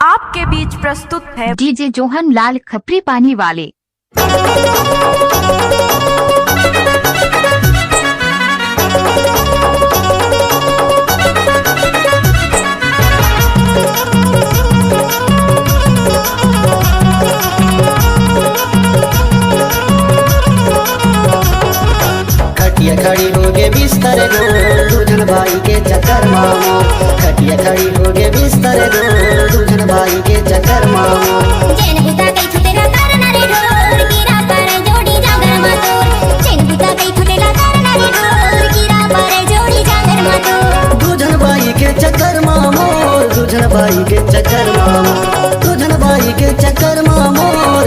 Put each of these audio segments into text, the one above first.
आपके बीच प्रस्तुत है डीजे जोहन लाल खपरी पानी वाले। खटिया खड़ी हो गे बिस्तर गो दूधन भाई के चक्कर मामो। खटिया खड़ी हो गे बिस्तर गो दूधन भाई के चक्कर मामो। चैन बुता कई छुटेला करना रे ढोर कीरा पर जोड़ी जागर मातो। चैन बुता कई छुटेला करना रे ढोर कीरा पर जोड़ी जागर मातो। दूधन भाई के चक्कर मामो दूधन भाई के चक्कर मामो। दूधन भाई के चक्कर मामो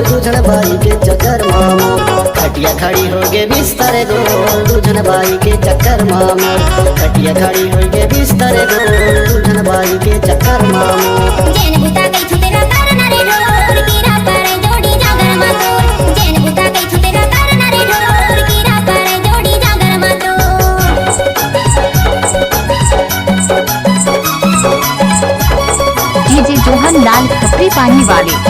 दूधन भाई के चक्कर मामो। खटिया खड़ी हो गे बिस्तर गो दूधन भाई के चक्कर मामो। खटिया खड़ी हो गे बिस्तर गो दूधन भाई के चक्कर मामो। चैन बुता कई छुटेला करना रे ढोर कीरा पर जोड़ी जागर मातो। चैन बुता कई छुटेला करना रे ढोर कीरा पर जोड़ी जागर मातो। डीजे जोहन लाल खपरी पानी वाले।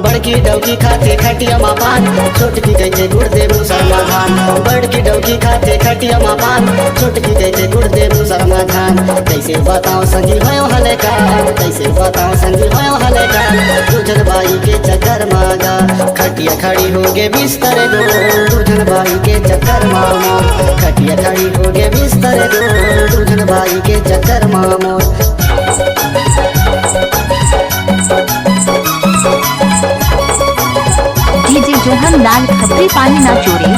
बड़की डौकी खाते खटिया मापान छोटकी कहते गुड़ दे मुसलमा धान। बड़की डौकी खाते खटिया मापान छोटकी कहते गुड़ दे मुसलमा धान। कैसे बताओ संगी भयो हले का कैसे बताओ संगी भयो हले का दूधन भाई के चक्कर मागा। खटिया खड़ी हो गे बिस्तर गो दूधन भाई के चक्कर मामो। खटिया खड़ी हो गे बिस्तर गो दूधन भाई के चक्कर मामो। डीजे जोहन लाल खपरी पानी ना चोरी।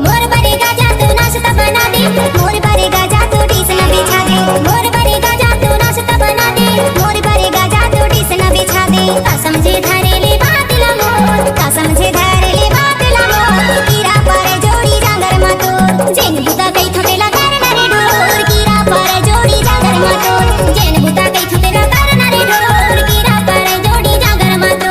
मोर बरेगा जा तू नाश्ता बना दे। मोर बरेगा जा तू डिश न बिछा दे। मोर बरेगा जा तू नाश्ता बना दे। मोर बरेगा जा तू डिश न बिछा दे। का समझे धरे ले बात ला मोर का समझे धरे ले बात ला मोर कीरा पर जोड़ी जागर मातो। जैन बुता कई छुटेला करना रे ढोर कीरा पर जोड़ी जागर मातो। जैन बुता कई छुटेला करना रे ढोर कीरा पर जोड़ी जागर मातो।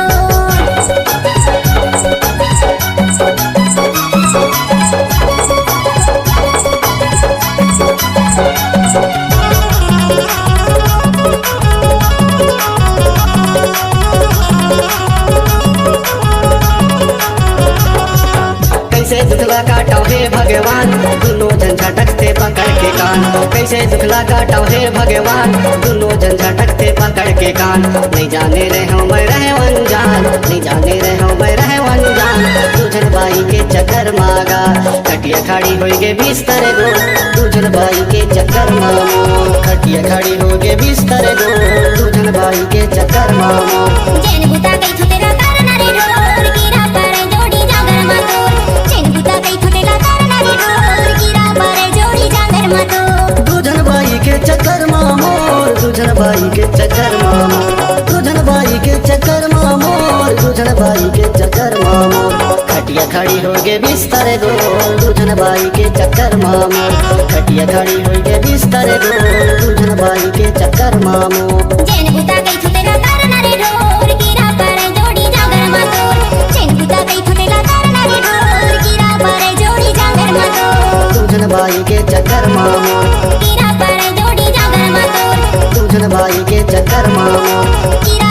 कैसे दुखला काटाओ हे भगवान दोनों झंझटकते पकड़ के कान। कैसे दुखला काटाओ हे भगवान दोनों झंझटकते पकड़ के कान। नहीं जाने रहे हो मैं रहे अनजान नहीं जाने रहे हो मैं रहे अनजान दूधन भाई के चक्कर मागा। खटिया खड़ी हो गे बिस्तर गो दूधन भाई के चक्कर मामो। खटिया खड़ी हो गे बिस्तर गो दूधन भाई के चक्कर मामो। चैन बुता कई छुटेला करना रे ढोर कीरा पर जोड़ी जागर मातो। चैन बुता कई छुटेला करना रे ढोर कीरा पर जोड़ी जागर मातो। दूधन भाई के चक्कर मामो दूधन भाई के चक्कर मामो। दूधन भाई के चक्कर मामो दूधन भाई के चक्कर मामो। खटिया खड़ी हो गे बिस्तर गो दूधन भाई के चक्कर मामो। खटिया खड़ी हो गे बिस्तर गो दूधन भाई के चक्कर मामो। चैन बुता कई छुटेला करना रे ढोर कीरा पर जोड़ी जागर मातो। चैन बुता कई छुटेला करना रे ढोर कीरा पर जोड़ी जागर मातो। दूधन भाई के चक्कर मामो कीरा पर जोड़ी जागर मातो। दूधन भाई के चक्कर मामो। कीरा